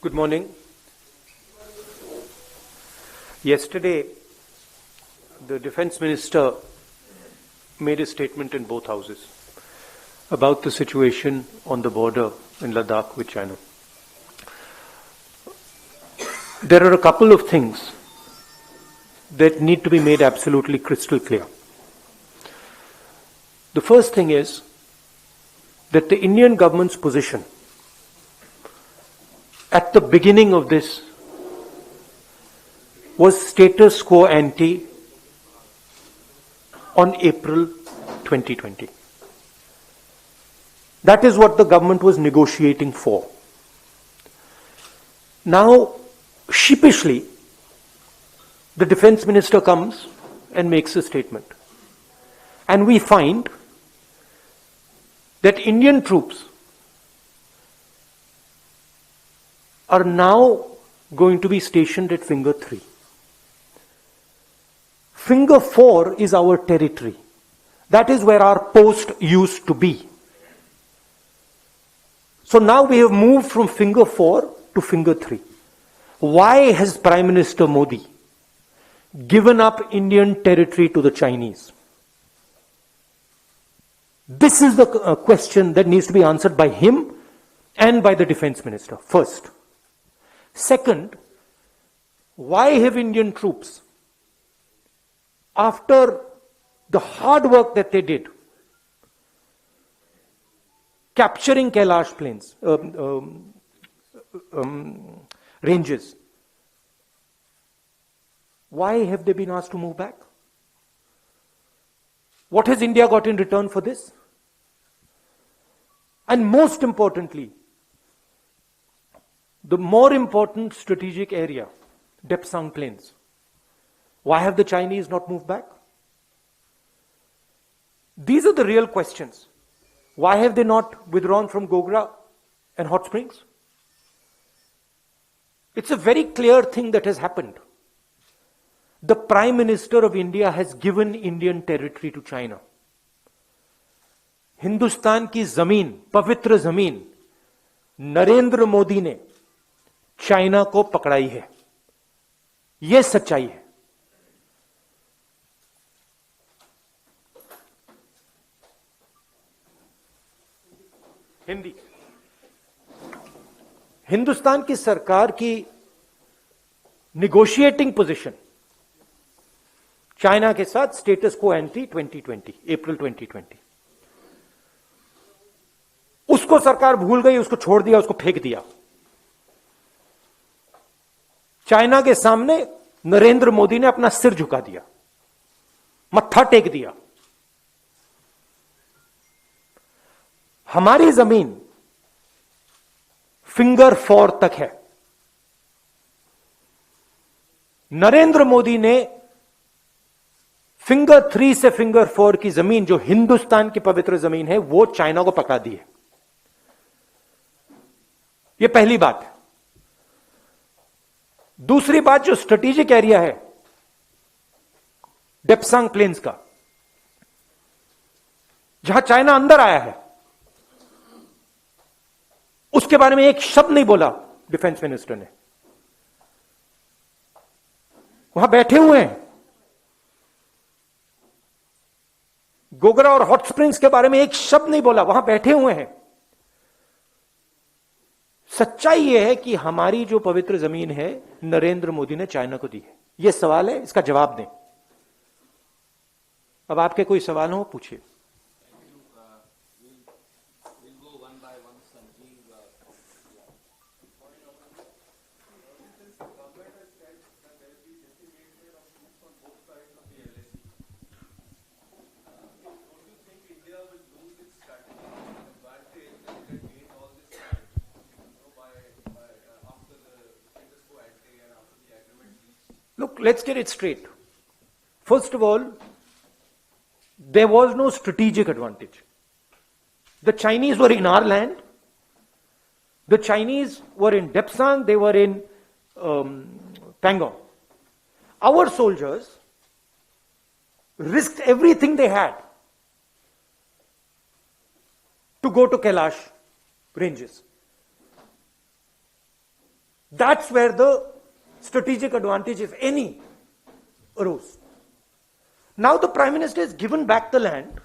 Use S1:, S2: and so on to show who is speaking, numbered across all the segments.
S1: Good morning. Yesterday, the Defense Minister made a statement in both houses about the situation on the border in Ladakh with China. There are a couple of things that need to be made absolutely crystal clear. The first thing is that the Indian government's position at the beginning of this was status quo ante on April 2020. That is what the government was negotiating for. Now, sheepishly, the defense minister comes and makes a statement. And we find that Indian troops are now going to be stationed at Finger 3. Finger 4 is our territory. That is where our post used to be. So now we have moved from Finger 4 to Finger 3. Why has Prime Minister Modi given up Indian territory to the Chinese? This is the question that needs to be answered by him and by the defense minister, first. Second, why have Indian troops, after the hard work that they did, capturing Kailash plains, ranges, why have they been asked to move back? What has India got in return for this? And most importantly, the more important strategic area, Depsang Plains. Why have the Chinese not moved back? These are the real questions. Why have they not withdrawn from Gogra and Hot Springs? It's a very clear thing that has happened. The Prime Minister of India has given Indian territory to China. Hindustan की जमीन, पवित्र जमीन, नरेंद्र मोदी ने China को पकड़ाई है. यह सच्चाई है. हिंदी. हिंदुस्तान की सरकार की निगोशिएटिंग पोजीशन चाइना के साथ स्टेटस को एंटी 2020, अप्रैल 2020. उसको सरकार भूल गई, उसको छोड़ दिया, उसको फेंक दिया. चाइना के सामने नरेंद्र मोदी ने अपना सिर झुका दिया, मत्था टेक दिया. हमारी जमीन फिंगर 4 तक है. नरेंद्र मोदी ने फिंगर 3 से फिंगर 4 की जमीन, जो हिंदुस्तान की पवित्र जमीन है, वो चाइना को पकड़ा दी है. यह पहली बात है. दूसरी बात, जो स्ट्रेटेजिक एरिया है डेप्सांग प्लेन्स का, जहां चाइना अंदर आया है, उसके बारे में एक शब्द नहीं बोला डिफेंस मिनिस्टर ने. वहां बैठे हुए हैं. गोगरा और हॉट स्प्रिंग्स के बारे में एक शब्द नहीं बोला, वहां बैठे हुए हैं. सच्चाई यह है कि हमारी जो पवित्र जमीन है नरेंद्र मोदी ने चाइना को दी है. यह सवाल है, इसका जवाब दें. अब आपके कोई सवाल हो, पूछिए. Look, let's get it straight. First of all, there was no strategic advantage. The Chinese were in our land. The Chinese were in Depsang, they were in Pangong. Our soldiers risked everything they had to go to Kailash ranges. That's where the strategic advantage, if any, arose. Now the Prime Minister has given back the land.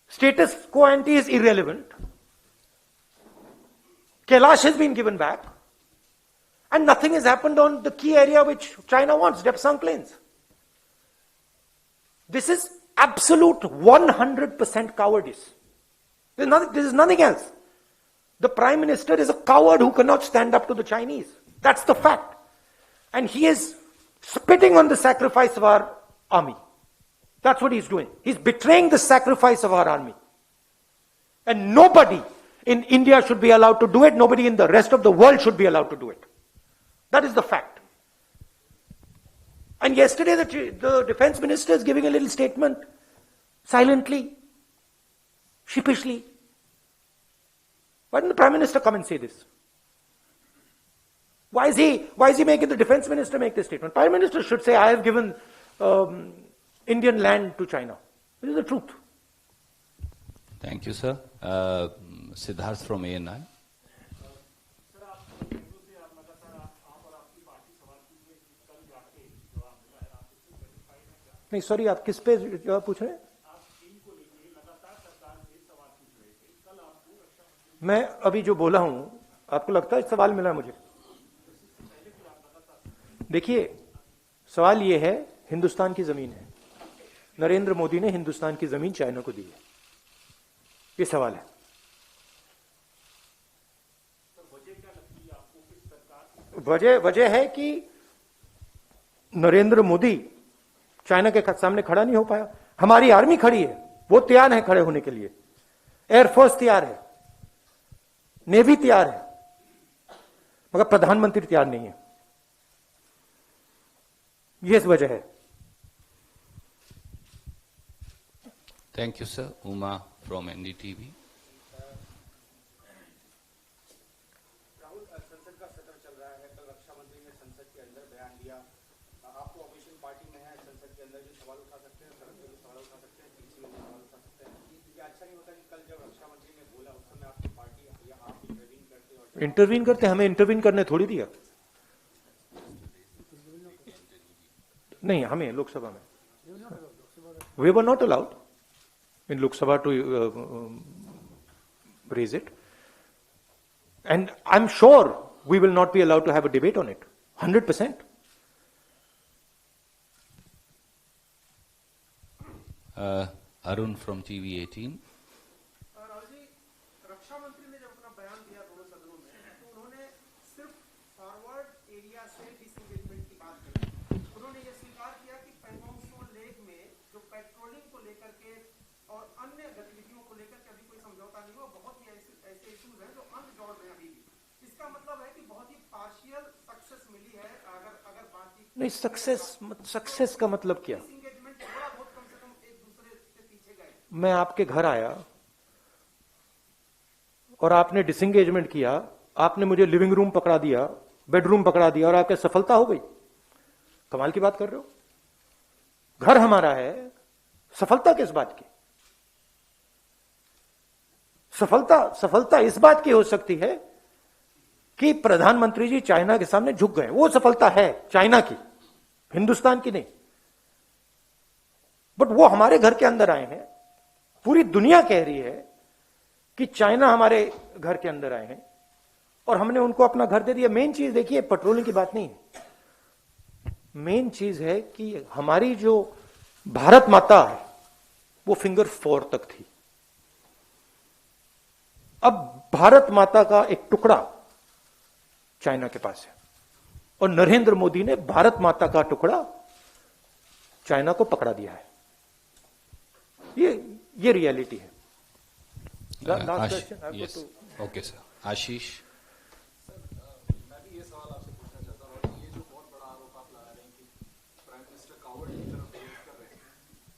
S1: Status quo ante is irrelevant. Kailash has been given back. And nothing has happened on the key area which China wants, Depsang Plains. This is absolute 100% cowardice. This is nothing else. The Prime Minister is a coward who cannot stand up to the Chinese. That's the fact. And he is spitting on the sacrifice of our army. That's what he's doing. He's betraying the sacrifice of our army. And nobody in India should be allowed to do it. Nobody in the rest of the world should be allowed to do it. That is the fact. And yesterday the defense minister is giving a little statement, silently, sheepishly. Why didn't the Prime Minister come and say this? Why is he making the defense minister make this statement? Prime Minister should say, I have given Indian land to China. This is the truth.
S2: Thank you, sir. Siddharth from ANI.
S1: नहीं sorry, आप किस पे जवाब पूछ रहे हैं? मैं अभी जो बोला हूं, आपको लगता है सवाल मिला मुझे? देखिए, सवाल यह है, हिंदुस्तान की जमीन है, नरेंद्र मोदी ने हिंदुस्तान की जमीन चाइना को दी है, ये सवाल है। वजह है कि नरेंद्र मोदी चाइना के सामने खड़ा नहीं हो पाया। हमारी आर्मी खड़ी है, वो तैयार है खड़े होने के लिए, एयरफोर्स तैयार है, नेवी तैयार है, मगर प्रधानमंत्री तैयार नहीं है। ये वजह है।
S2: Thank you sir. Uma from NDTV.
S3: Rahul, संसद का सत्र चल रहा है। कल रक्षा मंत्री ने संसद के अंदर बयान दिया, आपको ऑपोजिशन पार्टी में है, संसद के अंदर जो सवाल उठा सकते हैं, सड़क पे भी सवाल उठा सकते हैं, पीछे में भी सवाल उठा सकते हैं। क्या अच्छा नहीं होता कि कल जब रक्षा मंत्री ने बोला उस समय आपकी पार्टी या आप इंटरवीन करते? और
S1: इंटरवीन करते? हमें इंटरवीन करने थोड़ी दिया। नहीं, हमें लोकसभा में we were not allowed in Lok Sabha to raise it. And I'm sure we will not be allowed to have a debate on it. 100%.
S2: Arun from TV18.
S3: Rahul ji, रक्षा मंत्री ने जब अपना बयान दिया दोनों सदनों में, तो उन्होंने सिर्फ फॉरवर्ड एरिया से डिसएंगेजमेंट की बात करी। उन्होंने ये स्वीकार किया कि पैंगोंग त्सो लेक में जो पेट्रोलिंग को लेकर के और अन्य गतिविधियों को लेकर के अभी कोई समझौता नहीं हुआ। बहुत ही ऐसे इश्यूज हैं जो अनरिजॉल्व हैं अभी भी। इसका मतलब है कि बहुत ही पार्शियल सक्सेस मिली है। अगर बातचीत
S1: नहीं, सक्सेस का मतलब क्या?
S3: डिसएंगेजमेंट थोड़ा बहुत कम से कम एक दूसरे से पीछे गए।
S1: मैं आपके घर आया और आपने डिसएंगेजमेंट किया, आपने मुझे लिविंग रूम पकड़ा दिया, बेडरूम पकड़ा दिया और आपके सफलता हो गई? कमाल की बात कर रहे हो। घर हमारा है, सफलता किस बात की? सफलता इस बात की हो सकती है कि प्रधानमंत्री जी चाइना के सामने झुक गए, वो सफलता है चाइना की, हिंदुस्तान की नहीं। बट वो हमारे घर के अंदर आए हैं, पूरी दुनिया कह रही है कि चाइना हमारे घर के अंदर आए हैं और हमने उनको अपना घर दे दिया। मेन चीज देखिए, पेट्रोलिंग की बात नहीं है, मेन चीज है कि हमारी जो भारत माता है वो फिंगर 4 तक थी। अब भारत माता का एक टुकड़ा चाइना के पास है और नरेंद्र मोदी ने भारत माता का टुकड़ा चाइना को पकड़ा दिया है। ये रियलिटी है। Last question.
S2: Okay sir. Ashish.
S4: मैं भी ये सवाल आपसे पूछना चाहता हूँ कि ये जो बहुत बड़ा आरोप आप लगा रहे हैं कि प्राइम मिनिस्टर कावर्ड की तरफ बिहेव कर रहे हैं,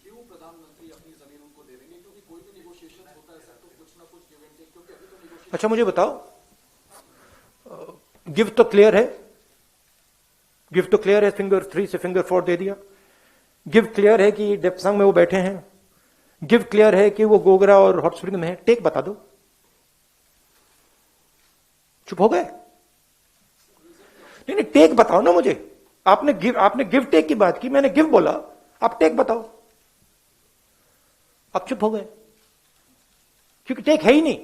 S4: क्यों प्रधानमंत्री अपनी जमीन उनको दे देंगे? क्योंकि कोई भी नेगोशिएशन होता है सर, तो कुछ ना कुछ गिव एंड टेक, क्योंकि अभी तो नेगोशिएशन।
S1: अच्छा मुझे बताओ, गिव तो क्लियर है, फिंगर 3 से फिंगर 4 दे दिया। गिव क्लियर है कि डेप्सांग में वो बैठे हैं, गिव क्लियर है कि वो गोगरा और हॉट स्प्रिंग में है। टेक बता दो। चुप हो गए? टेक बताओ ना मुझे। आपने गिव टेक की बात की, मैंने गिव बोला, आप टेक बताओ। आप चुप हो गए क्योंकि टेक है ही नहीं,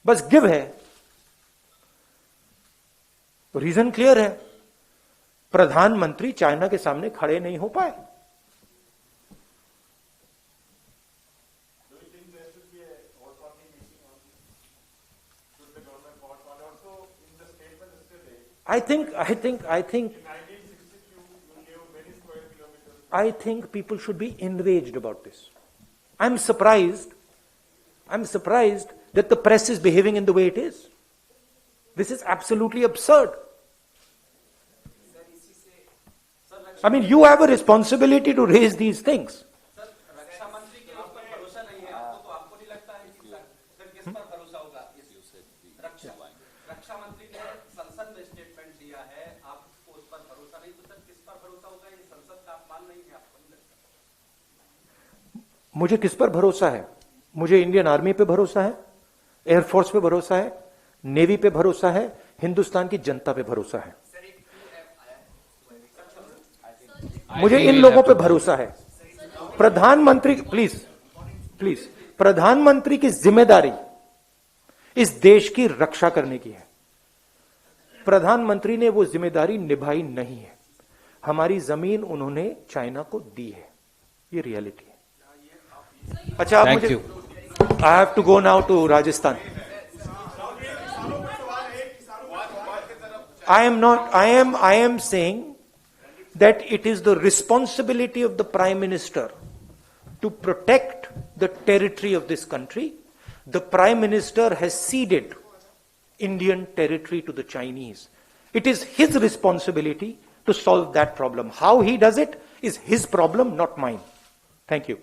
S1: बस गिव है। तो रीजन क्लियर है, प्रधानमंत्री चाइना के सामने खड़े नहीं हो पाए। I think people should be enraged about this. I'm surprised that the press is behaving in the way it is. This is absolutely absurd. I mean, you have a responsibility to raise these things.
S5: रक्षा मंत्री के ऊपर भरोसा नहीं है आपको, तो आपको नहीं लगता है कि फिर किस पर भरोसा होगा? रक्षा मंत्री ने संसद में स्टेटमेंट दिया है, आपको उस पर भरोसा नहीं, तो सर किस पर भरोसा होगा? ये संसद का अपमान नहीं है, आपको नहीं लगता?
S1: मुझे किस पर भरोसा है? मुझे इंडियन आर्मी पे भरोसा है, एयरफोर्स पे भरोसा है, नेवी पे भरोसा है, हिंदुस्तान की जनता पे भरोसा है। मुझे इन लोगों पे भरोसा है। प्रधानमंत्री, प्लीज, प्रधानमंत्री की जिम्मेदारी इस देश की रक्षा करने की है। प्रधानमंत्री ने वो जिम्मेदारी निभाई नहीं है। हमारी जमीन उन्होंने चाइना को दी है, ये रियलिटी है। अच्छा, आप मुझे, I have to go now to Rajasthan. I am saying that it is the responsibility of the Prime Minister to protect the territory of this country. The Prime Minister has ceded Indian territory to the Chinese. It is his responsibility to solve that problem. How he does it is his problem, not mine. Thank you.